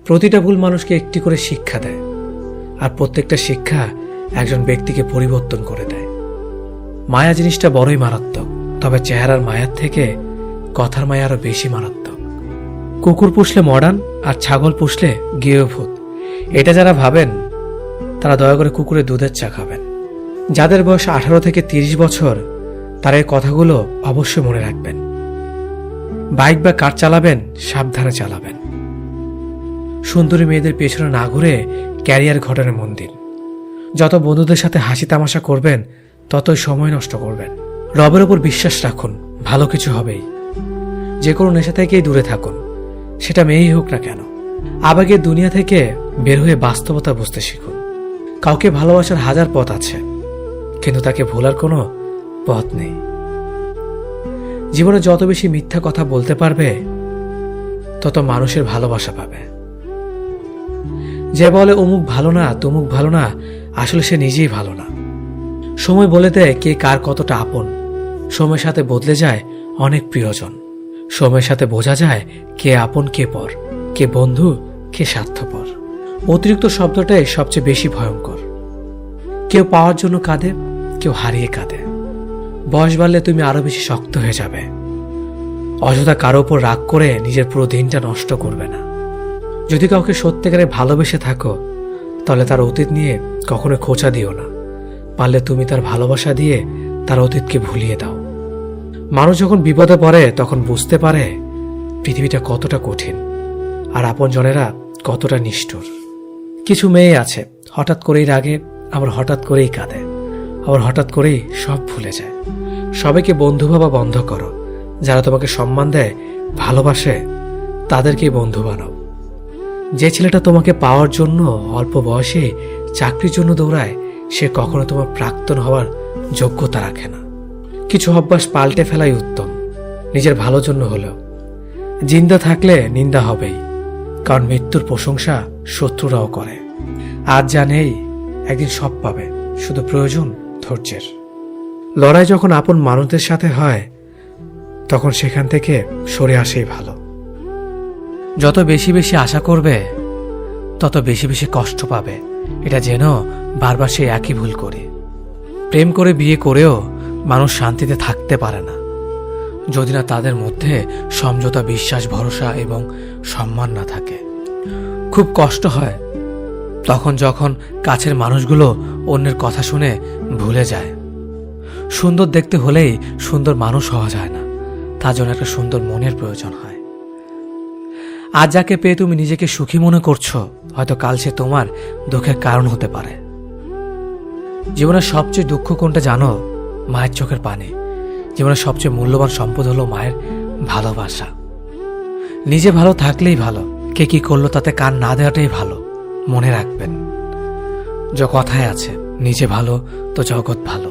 প্রতিটা ভুল মানুষকে একটি করে শিক্ষা দেয়, আর প্রত্যেকটা শিক্ষা একজন ব্যক্তিকে পরিবর্তন করে দেয়। মায়া জিনিসটা বড়ই মারাত্মক, তবে চেহারার মায়ার থেকে কথার মায়া আরো বেশি মারাত্মক। কুকুর পুষলে মডার্ন আর ছাগল পুষলে গৃহভূত, এটা যারা ভাবেন তারা দয়া করে কুকুরের দুধের চা খাবেন। যাদের বয়স 18 থেকে 30 বছর তারা এই কথাগুলো অবশ্যই মনে রাখবেন। বাইক বা কার চালাবেন সাবধানে চালাবেন। সুন্দরী মেয়েদের পেছনে না ঘুরে ক্যারিয়ার ঘটনে মন দিন। যত বন্ধুদের সাথে হাসি তামাশা করবেন ততই সময় নষ্ট করবেন। রবের ওপর বিশ্বাস রাখুন, ভালো কিছু হবেই। যে কোনো নেশা থেকেই দূরে থাকুন, সেটা মেয়েই হোক না কেন। আবেগের দুনিয়া থেকে বের হয়ে বাস্তবতা বুঝতে শিখুন। কাউকে ভালোবাসার হাজার পথ আছে, কিন্তু তাকে ভোলার কোনো পথ নেই। জীবনে যত বেশি মিথ্যা কথা বলতে পারবে তত মানুষের ভালোবাসা পাবে। যে বলে অমুক ভালো না তমুক ভালো না, আসলে সে নিজেই ভালো না। সময় বলে দেয় কে কার কতটা আপন। সময়ের সাথে বদলে যায় অনেক প্রিয়জন। সময়ের সাথে বোঝা যায় কে আপন কে পর, কে বন্ধু কে স্বার্থপর। অতিরিক্ত শব্দটাই সবচেয়ে বেশি ভয়ঙ্কর। কেউ পাওয়ার জন্য কাঁদে, কেউ হারিয়ে কাঁদে। বয়স বাড়লে তুমি আরো বেশি শক্ত হয়ে যাবে। অযথা কারো উপর রাগ করে নিজের পুরো দিনটা নষ্ট করবে না। যদি কাউকে সত্যিকারে ভালোবেসে থাকো তাহলে তার অতীত নিয়ে কখনো খোঁচা দিও না। পারলে তুমি তার ভালোবাসা দিয়ে তার অতীতকে ভুলিয়ে দাও। মানুষ যখন বিপদে পড়ে তখন বুঝতে পারে পৃথিবীটা কতটা কঠিন আর আপনজনেরা কতটা নিষ্ঠুর। কিছু মেয়ে আছে হঠাৎ করেই রাগে, আবার হঠাৎ করেই কাঁদে, আবার হঠাৎ করেই সব ভুলে যায়। সবাইকে বন্ধু ভাবা বন্ধ করো। যারা তোমাকে সম্মান দেয়, ভালোবাসে, তাদেরকেই বন্ধু বানাও। যে ছেলেটা তোমাকে পাওয়ার জন্য অল্প বয়সে চাকরির জন্য দৌড়ায়, সে কখনো তোমার প্রাক্তন হওয়ার যোগ্যতা রাখে না। কিছু অভ্যাস পাল্টে ফেলাই উত্তম, নিজের ভালোর জন্য হলেও। জিন্দা থাকলে নিন্দা হবেই, কারণ মৃত্যুর প্রশংসা শত্রুরাও করে। আজ যা নেই একদিন সব পাবে, শুধু প্রয়োজন ধৈর্যের। লড়াই যখন আপন মানুষদের সাথে হয় তখন সেখান থেকে সরে আসেই ভালো। যত বেশি বেশি আশা করবে তত বেশি বেশি কষ্ট পাবে, এটা যেন বারবার সেই একই ভুল করে। প্রেম করে বিয়ে করেও মানুষ শান্তিতে থাকতে পারে না যদি না তাদের মধ্যে সমঝোতা, বিশ্বাস, ভরসা এবং সম্মান না থাকে। খুব কষ্ট হয় তখন যখন কাছের মানুষগুলো অন্যের কথা শুনে ভুলে যায়। সুন্দর দেখতে হলেই সুন্দর মানুষ হওয়া যায় না, তার জন্য একটা সুন্দর মনের প্রয়োজন হয়। আজ যাকে পেয়ে তুমি নিজেকে সুখী মনে করছো, হয়তো কাল সে তোমার দুঃখের কারণ হতে পারে। জীবনের সবচেয়ে দুঃখ কোনটা জানো? মায়ের চোখের পানি। জীবনের সবচেয়ে মূল্যবান সম্পদ হলো মায়ের ভালোবাসা। নিজে ভালো থাকলেই ভালো, কে কি করলো তাতে কান না দেওয়াটাই ভালো। মনে রাখবেন, যে কথায় আছে, নিজে ভালো তো জগৎ ভালো।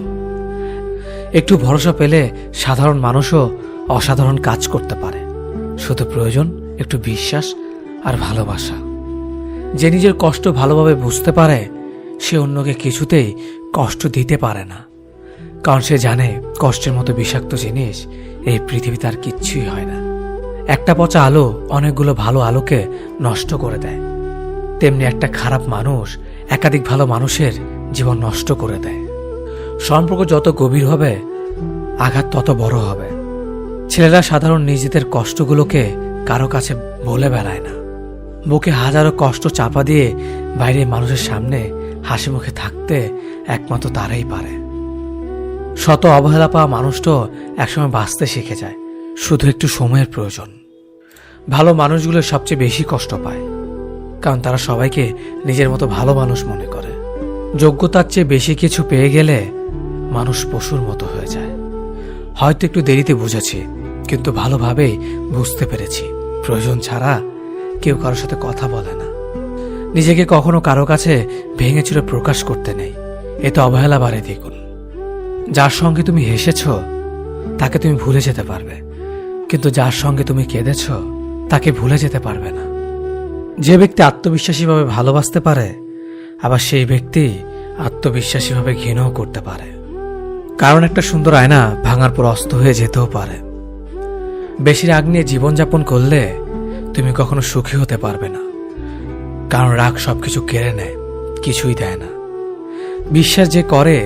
একটু ভরসা পেলে সাধারণ মানুষও অসাধারণ কাজ করতে পারে। শুধু প্রয়োজন একটু বিশ্বাস আর ভালোবাসা। যে নিজের কষ্ট ভালোভাবে বুঝতে পারে সে অন্যকে কিছুতেই কষ্ট দিতে পারে না, কারণ সে জানে কষ্টের মতো বিষাক্ত জিনিস এই পৃথিবীতে আর কিচ্ছুই হয় না। একটা পচা আলো অনেকগুলো ভালো আলোকে নষ্ট করে দেয়, তেমনি একটা খারাপ মানুষ একাধিক ভালো মানুষের জীবন নষ্ট করে দেয়। সম্পর্ক যত গভীর হবে আঘাত তত বড় হবে। ছেলেরা সাধারণ নিজেদের কষ্টগুলোকে কারো কাছে বলে বেড়ায় না। বুকে হাজারো কষ্ট চাপা দিয়ে বাইরে মানুষের সামনে হাসি মুখে থাকতে একমাত্র তারাই পারে। শত অবহেলা পাওয়া মানুষটাও একসময় বাঁচতে শিখে যায়, শুধু একটু সময়ের প্রয়োজন। ভালো মানুষগুলো সবচেয়ে বেশি কষ্ট পায়, কারণ তারা সবাইকে নিজের মতো ভালো মানুষ মনে করে। যোগ্যতার চেয়ে বেশি কিছু পেয়ে গেলে মানুষ পশুর মতো হয়ে যায়। হয়তো একটু দেরিতে বুঝেছি, কিন্তু ভালোভাবেই বুঝতে পেরেছি প্রয়োজন ছাড়া কেউ কারোর সাথে কথা বলে না। নিজেকে কখনো কারো কাছে ভেঙে চুরে প্রকাশ করতে নেই, এতে অবহেলা বাড়ে দ্বিগুণ। যার সঙ্গে তুমি হেসেছ তাকে তুমি ভুলে যেতে পারবে, কিন্তু যার সঙ্গে তুমি কেঁদেছ তাকে ভুলে যেতে পারবে না। যে ব্যক্তি আত্মবিশ্বাসীভাবে ভালোবাসতে পারে, আবার সেই ব্যক্তি আত্মবিশ্বাসীভাবে ঘৃণাও করতে পারে। কারণ একটা সুন্দর আয়না ভাঙার পর অস্ত হয়ে যেতেও পারে। বেশি রাগ নিয়ে জীবনযাপন করলে তুমি কখনো সুখী হতে পারবে না। কারণ রাগ সবকিছু কেড়ে নেয়, কিছুই দেয় না। বিশ্বাস যে করে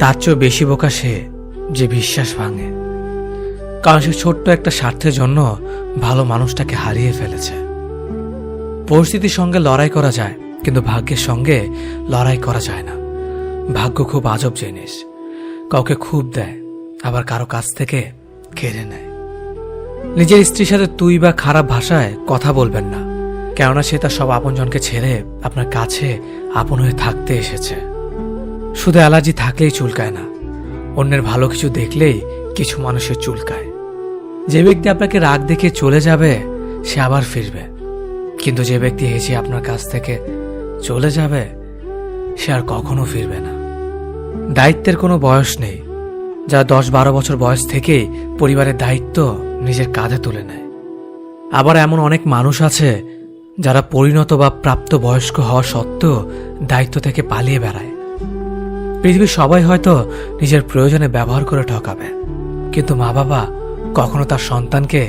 তার চেয়েও বেশি বোকা সে যে বিশ্বাস ভাঙে, কারণ সে ছোট্ট একটা স্বার্থের জন্য ভালো মানুষটাকে হারিয়ে ফেলেছে। পরিস্থিতির সঙ্গে লড়াই করা যায়, কিন্তু ভাগ্যের সঙ্গে লড়াই করা যায় না। ভাগ্য খুব আজব জিনিস, কাউকে খুব দেয়, আবার কারো কাছ থেকে কেড়ে নেয়। নিজের স্ত্রীর সাথে তুই বা খারাপ ভাষায় কথা বলবেন না, কেননা সে তার সব আপনজনকে ছেড়ে আপনার কাছে আপন হয়ে থাকতে এসেছে। শুধু অ্যালার্জি থাকলেই চুলকায় না, অন্যের ভালো কিছু দেখলেই কিছু মানুষের চুলকায়। যে ব্যক্তি আপনাকে রাগ দেখে চলে যাবে সে আবার ফিরবে, কিন্তু যে ব্যক্তি হেসে আপনার কাছ থেকে চলে যাবে সে আর কখনো ফিরবে না। দায়িত্বের কোনো বয়স নেই, যারা 10-12 বছর বয়স থেকেই পরিবারের দায়িত্ব নিজের কাঁধে তুলে নেয়। আবার এমন অনেক মানুষ আছে যারা পরিণত বা প্রাপ্ত বয়স্ক হওয়া সত্ত্বেও দায়িত্ব থেকে পালিয়ে বেড়ায়। পৃথিবীর সবাই হয়তো নিজের প্রয়োজনে ব্যবহার করে ঠকাবে, কিন্তু মা বাবা কখনো তার সন্তানকে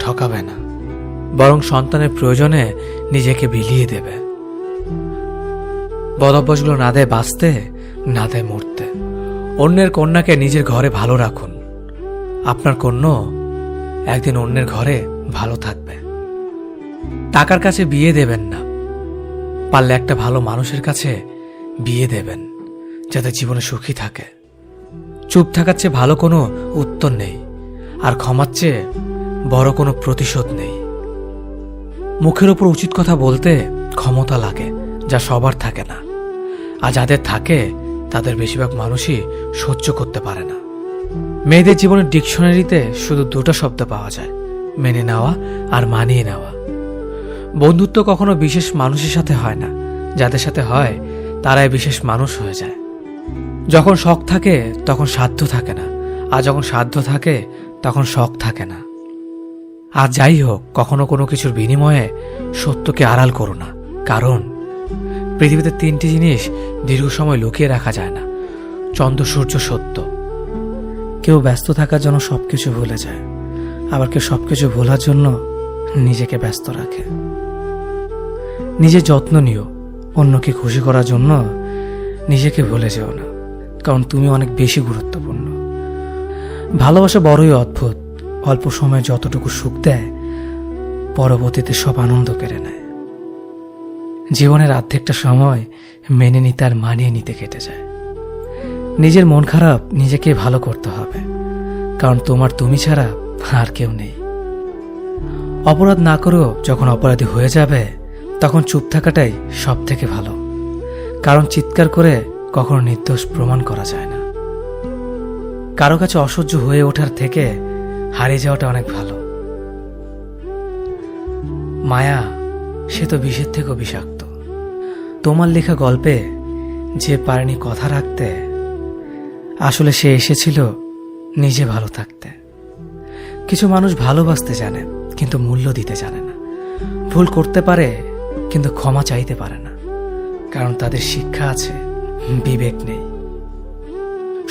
ঠকাবে না, বরং সন্তানের প্রয়োজনে নিজেকে বিলিয়ে দেবে। বদভ্যাসগুলো না দেয় বাঁচতে, না দেয় মরতে। অন্যের কন্যাকে নিজের ঘরে ভালো রাখুন, আপনার কন্যা একদিন অন্যের ঘরে ভালো থাকবে। টাকার কাছে বিয়ে দেবেন না, পারলে একটা ভালো মানুষের কাছে বিয়ে দেবেন, যাতে জীবনে সুখী থাকে। চুপ থাকার চেয়ে ভালো কোনো উত্তর নেই, আর ক্ষমার চেয়ে বড় কোনো প্রতিশোধ নেই। মুখের ওপর উচিত কথা বলতে ক্ষমতা লাগে, যা সবার থাকে না, আর যাদের থাকে তাদের বেশিরভাগ মানুষই সহ্য করতে পারে না। মেয়েদের জীবনের ডিকশনারিতে শুধু দুটো শব্দ পাওয়া যায়, মেনে নেওয়া আর মানিয়ে নেওয়া। বন্ধুত্ব কখনো বিশেষ মানুষের সাথে হয় না, যাদের সাথে হয় তারাই বিশেষ মানুষ হয়ে যায়। যখন শখ থাকে তখন সাধ্য থাকে না, আর যখন সাধ্য থাকে তখন শখ থাকে না। আর যাই হোক, কখনো কোনো কিছুর বিনিময়ে সত্যকে আড়াল করো না, কারণ পৃথিবীতে 3টি জিনিস দীর্ঘ সময় লুকিয়ে রাখা যায় না: চন্দ্র, সূর্য, সত্য। কেউ ব্যস্ত থাকার জন্য সবকিছু ভুলে যায়, আবার কেউ সবকিছু ভোলার জন্য নিজেকে ব্যস্ত রাখে। নিজের যত্ন নিও, অন্যকে খুশি করার জন্য নিজেকে ভুলে যেও না, কারণ তুমি অনেক বেশি গুরুত্বপূর্ণ। ভালোবাসা বড়ই অদ্ভুত, অল্প সময়ে যতটুকু সুখ দেয় পরবর্তীতে সব আনন্দ কেড়ে নেয়। জীবনের অর্ধেকটা সময় মেনে নিতে আর মানিয়ে নিতে কেটে যায়। নিজের মন খারাপ নিজেকে ভালো করতে হবে, কারণ তোমার তুমি ছাড়া আর কেউ নেই। অপরাধ না করেও যখন অপরাধী হয়ে যাবে তখন চুপ থাকাটাই সব থেকে ভালো, কারণ চিৎকার করে কখনো নির্দোষ প্রমাণ করা যায় না। কারো কাছে অসহ্য হয়ে ওঠার থেকে হারিয়ে যাওয়াটা অনেক ভালো। মায়া সে তো বিষের থেকেও বিষাক্ত। তোমার লেখা গল্পে যে পারেনি কথা রাখতে, আসলে সে এসেছিল নিজে ভালো থাকতে। কিছু মানুষ ভালোবাসতে জানে কিন্তু মূল্য দিতে জানে না, ভুল করতে পারে কিন্তু ক্ষমা চাইতে পারে না, কারণ তাদের শিক্ষা আছে, বিবেক নেই।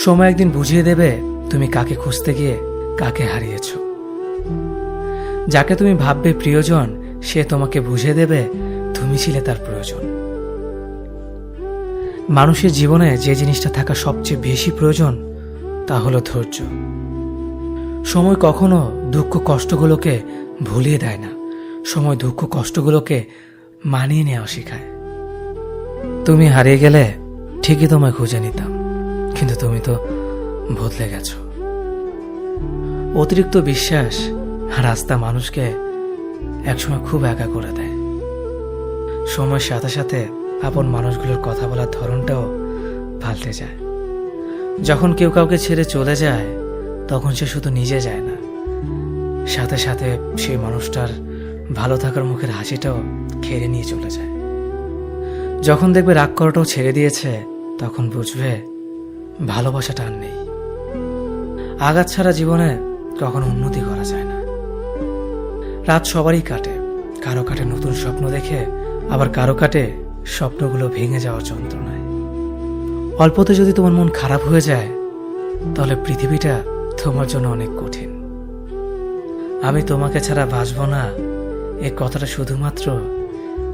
সময় একদিন বুঝিয়ে দেবে তুমি কাকে খুঁজতে গিয়ে কাকে হারিয়েছ। যাকে তুমি ভাববে প্রিয়জন, সে তোমাকে বুঝিয়ে দেবে তুমি ছিলে তার প্রয়োজন। মানুষের জীবনে যে জিনিসটা থাকা সবচেয়ে বেশি প্রয়োজন তা হলো ধৈর্য। সময় কখনো দুঃখ কষ্টগুলোকে ভুলিয়ে দেয় না, সময় দুঃখ কষ্টগুলোকে মানিয়ে নেওয়া শেখায়। তুমি হারিয়ে গেলে ঠিকই তোমায় খুঁজে নিতাম, কিন্তু তুমি তো বদলে গেছো। অতিরিক্ত বিশ্বাস রাস্তা মানুষকে একসময় খুব একা করে দেয়। সময়ের সাথে সাথে আপন মানুষগুলোর কথা বলার ধরনটাও পাল্টে যায়। যখন কেউ কাউকে ছেড়ে চলে যায় তখন সে শুধু নিজে যায় না, সাথে সাথে সেই মানুষটার ভালো থাকার মুখের হাসিটাও কেড়ে নিয়ে চলে যায়। যখন দেখবে রাগ করাটাও ছেড়ে দিয়েছে তখন বুঝবে ভালোবাসাটা আর নেই। আঘাত ছাড়া জীবনে কখনো উন্নতি করা যায় না। রাত সবারই কাটে, কারো কাটে নতুন স্বপ্ন দেখে, আবার কারো কাটে স্বপ্নগুলো ভেঙে যাওয়ার যন্ত্রণায়। অল্পতে যদি তোমার মন খারাপ হয়ে যায় তাহলে পৃথিবীটা তোমার জন্য অনেক কঠিন। আমি তোমাকে ছাড়া বাঁচব না, এই কথাটা শুধুমাত্র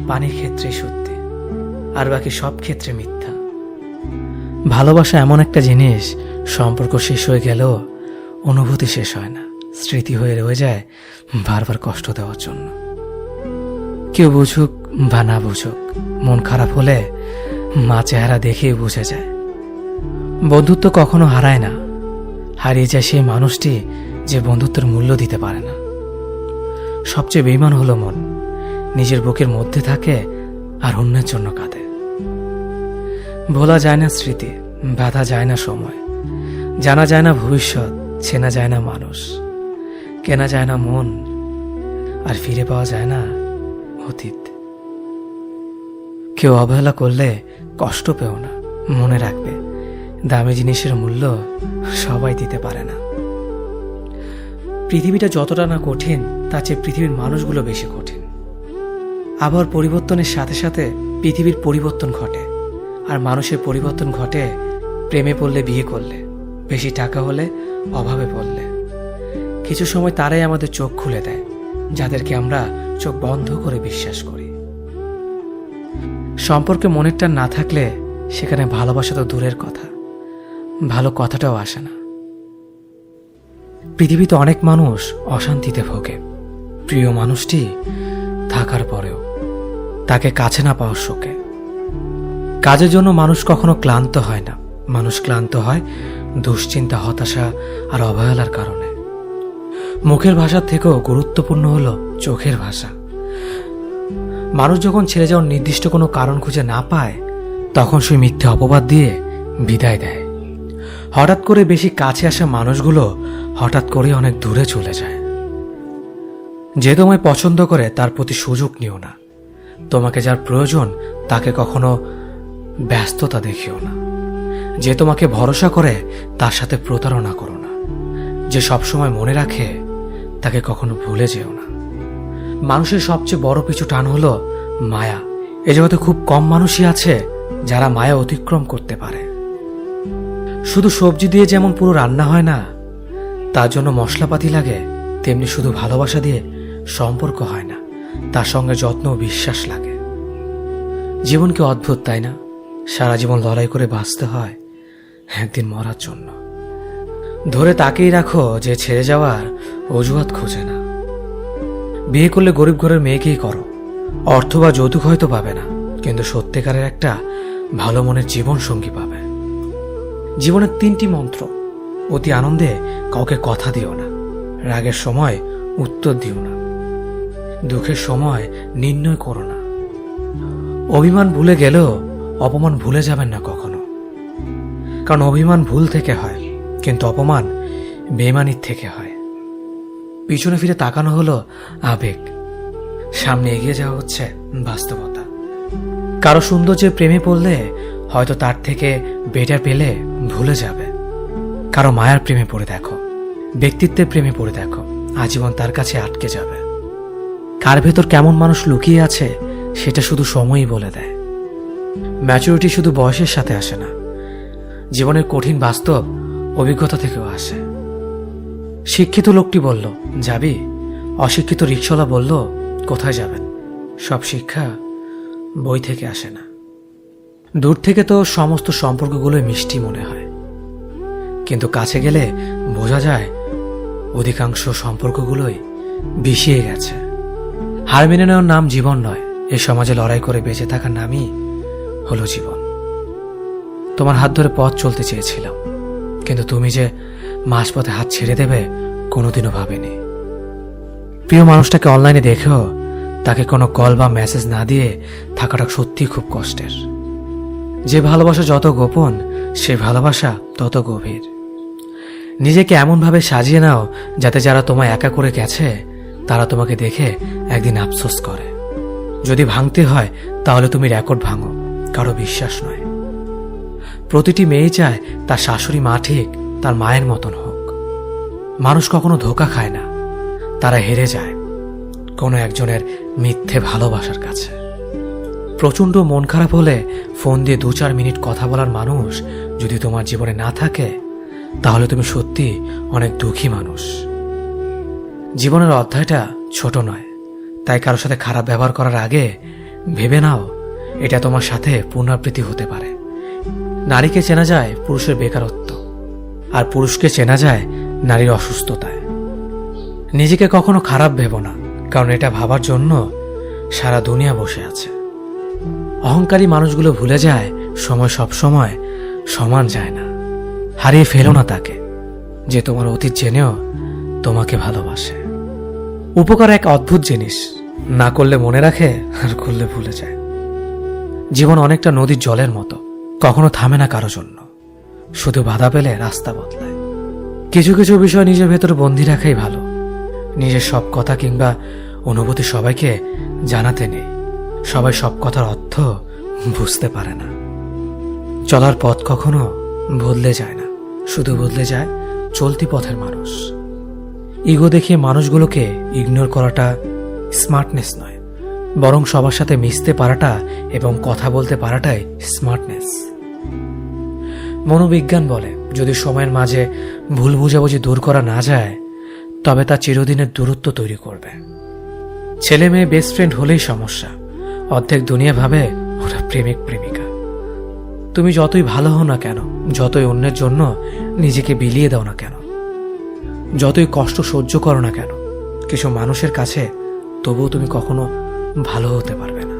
পানির ক্ষেত্রে সত্যি, আর বাকি সব ক্ষেত্রে মিথ্যা। ভালোবাসা এমন একটা জিনিস, সম্পর্ক শেষ হয়ে গেলেও অনুভূতি শেষ হয় না, স্মৃতি হয়ে রয়ে যায় বারবার কষ্ট দেওয়ার জন্য। কেউ বুঝুক বা না বুঝুক, মন খারাপ হলে মা চেহারা দেখেই বুঝে যায়। বন্ধুত্ব কখনো হারায় না, হারিয়ে যায় সেই মানুষটি যে বন্ধুত্বের মূল্য দিতে পারে না। সবচেয়ে বেঈমান হলো মন, নিজের বুকের মধ্যে থাকে আর অন্যের জন্য কাঁদে। ভোলা যায় না স্মৃতি, বাধা যায় না সময়, জানা যায় না ভবিষ্যৎ, চেনা যায় না মানুষ, কেনা যায় না মন, আর ফিরে পাওয়া যায় না অতীত। কেউ অবহেলা করলে কষ্ট পেও না, মনে রাখবে দামি জিনিসের মূল্য সবাই দিতে পারে না। পৃথিবীটা যতটা না কঠিন, তার চেয়ে পৃথিবীর মানুষগুলো বেশি কঠিন। আবহাওয়ার পরিবর্তনের সাথে সাথে পৃথিবীর পরিবর্তন ঘটে, আর মানুষের পরিবর্তন ঘটে প্রেমে পড়লে, বিয়ে করলে, বেশি টাকা হলে, অভাবে পড়লে। কিছু সময় তারাই আমাদের চোখ খুলে দেয়, যাদেরকে আমরা চোখ বন্ধ করে বিশ্বাস করি। সম্পর্কে মনের টান না থাকলে সেখানে ভালোবাসা তো দূরের কথা, ভালো কথাটাও আসে না। পৃথিবীতে অনেক মানুষ অশান্তিতে ভোগে, প্রিয় মানুষটি থাকার পরেও তাকে কাছে না পাওয়ার শোকে। কাজের জন্য মানুষ কখনো ক্লান্ত হয় না, মানুষ ক্লান্ত হয় দুশ্চিন্তা, হতাশা আর অবহেলার কারণে। মুখের ভাষার থেকেও গুরুত্বপূর্ণ হলো চোখের ভাষা। মানুষ যখন ছেড়ে যাওয়ার নির্দিষ্ট কোনো কারণ খুঁজে না পায়, তখন সে মিথ্যে অপবাদ দিয়ে বিদায় দেয়। হঠাৎ করে বেশি কাছে আসা মানুষগুলো হঠাৎ করে অনেক দূরে চলে যায়। যে তোমায় পছন্দ করে তার প্রতি সুযোগ নিও না, তোমাকে যার প্রয়োজন তাকে কখনো ব্যস্ততা দেখিও না। যে তোমাকে ভরসা করে তার সাথে প্রতারণা করো না। যে সবসময় মনে রাখে তাকে কখনো ভুলে যেও না। মানুষের সবচেয়ে বড় পিছু টান হলো মায়া। এ জগতে খুব কম মানুষই আছে যারা মায়া অতিক্রম করতে পারে। শুধু সবজি দিয়ে যেমন পুরো রান্না হয় না, তার জন্য মশলাপাতি লাগে, তেমনি শুধু ভালোবাসা দিয়ে সম্পর্ক হয় না, তার সঙ্গে যত্ন ও বিশ্বাস লাগে। জীবন কি অদ্ভুত, তাই না? সারা জীবন লড়াই করে বাঁচতে হয় একদিন মরার জন্য। ধরে তাকেই রাখো যে ছেড়ে যাওয়ার অজুহাত খোঁজে না। বিয়ে করলে গরিব ঘরের মেয়েকেই করো, অর্থ বা যৌতুক হয়তো পাবে না, কিন্তু সত্যিকারের একটা ভালো মনের জীবন সঙ্গী পাবে। জীবনের 3টি মন্ত্র: অতি আনন্দে কাউকে কথা দিও না, রাগের সময় উত্তর দিও না, দুঃখের সময় নির্ণয় করো না। অভিমান ভুলে গেলেও অপমান ভুলে যাবেন না কখনো, কারণ অভিমান ভুল থেকে হয়, কিন্তু অপমান বেইমানির থেকে হয়। পিছনে ফিরে তাকানো হলো আবেগ, সামনে এগিয়ে যাওয়া হচ্ছে বাস্তবতা। কারো সৌন্দর্যের প্রেমে পড়লে হয়তো তার থেকে বেটার পেলে ভুলে যাবে। কারো মায়ার প্রেমে পড়ে দেখো, ব্যক্তিত্বের প্রেমে পড়ে দেখো, আজীবন তার কাছে আটকে যাবে। কার ভেতর কেমন মানুষ লুকিয়ে আছে সেটা শুধু সময়ই বলে দেয়। ম্যাচুরিটি শুধু বয়সের সাথে আসে না, জীবনের কঠিন বাস্তব অভিজ্ঞতা থেকেও আসে। শিক্ষিত লোকটি বলল, যাবি? অশিক্ষিত রিকশাওয়ালা বলল, কোথায় যাবেন? সব শিক্ষা বই থেকে আসে না। দূর থেকে তো সমস্ত সম্পর্কগুলোই মিষ্টি মনে হয়, কিন্তু কাছে গেলে বোঝা যায় অধিকাংশ সম্পর্কগুলোই বিষিয়ে গেছে। হার মেনে নেওয়ার নাম জীবন নয়, এই সমাজে লড়াই করে বেঁচে থাকার নামই হলো জীবন। তোমার হাত ধরে পথ চলতে চেয়েছিলাম, কিন্তু তুমি যে মাঝপথে হাত ছেড়ে দেবে কোনোদিনও ভাবিনি। প্রিয় মানুষটাকে অনলাইনে দেখেও তাকে কোনো কল বা মেসেজ না দিয়ে থাকাটা সত্যিই খুব কষ্টের। যে ভালোবাসা যত গোপন, সে ভালোবাসা তত গভীর। নিজেকে এমনভাবে সাজিয়ে নাও যাতে যারা তোমায় একা করে গেছে তারা তোমাকে দেখে একদিন আফসোস করে। যদি ভাঙতে হয় তাহলে তুমি রেকর্ড ভাঙো, কারো বিশ্বাস নয়। প্রতিটি মেয়ে চায় তার শাশুড়ি মা ঠিক তার মায়ের মতন হোক। মানুষ কখনো ধোঁকা খায় না, তারা হেরে যায় কোনো একজনের মিথ্যে ভালোবাসার কাছে। প্রচণ্ড মন খারাপ হলে ফোন দিয়ে 2-4 মিনিট কথা বলার মানুষ যদি তোমার জীবনে না থাকে, তাহলে তুমি সত্যি অনেক দুঃখী মানুষ। জীবনের অধ্যায়টা ছোট নয়, তাই কারোর সাথে খারাপ ব্যবহার করার আগে ভেবে নাও, এটা তোমার সাথে পুনরাবৃত্তি হতে পারে। নারীকে চেনা যায় পুরুষের বেকারত্ব, আর পুরুষকে চেনা যায় নারীর অসুস্থতায়। নিজেকে কখনো খারাপ ভেবো না, কারণ এটা ভাবার জন্য সারা দুনিয়া বসে আছে। অহংকারী মানুষগুলো ভুলে যায় সময় সব সময় সমান যায় না। হারিয়ে ফেলো না তাকে, যে তোমার অতীত জেনেও তোমাকে ভালোবাসে। উপকার এক অদ্ভুত জিনিস, না করলে মনে রাখে আর করলে ভুলে যায়। জীবন অনেকটা নদীর জলের মতো, কখনো থামে না কারো জন্য, শুধু বাধা পেলে রাস্তা বদলায়। কিছু কিছু বিষয় নিজের ভেতর বন্দি রাখাই ভালো। নিজের সব কথা কিংবা অনুভূতি সবাইকে জানাতে নেই। সবাই সব কথার অর্থ বুঝতে পারে না। চলার পথ কখনো বদলে যায় না, শুধু বদলে যায় চলতি পথের মানুষ। ইগো দেখিয়ে মানুষগুলোকে ইগনোর করাটা স্মার্টনেস নয়, বরং সবার সাথে মিশতে পারাটা এবং কথা বলতে পারাটাই স্মার্টনেস। মনোবিজ্ঞান বলে, যদি সময়ের মাঝে ভুল বুঝাবুঝি দূর করা না যায়, তবে তা চিরদিনের দূরত্ব তৈরি করবে। ছেলে মেয়ে বেস্ট ফ্রেন্ড হলেই সমস্যা। অর্ধেক দুনিয়া ভাবে ওরা প্রেমিক প্রেমিকা। তুমি যতই ভালো হও না কেন, যতই অন্যের জন্য নিজেকে বিলিয়ে দাও না কেন, যতই কষ্ট সহ্য করো না কেন, কিছু মানুষের কাছে তবুও তুমি কখনো ভালো হতে পারবে না।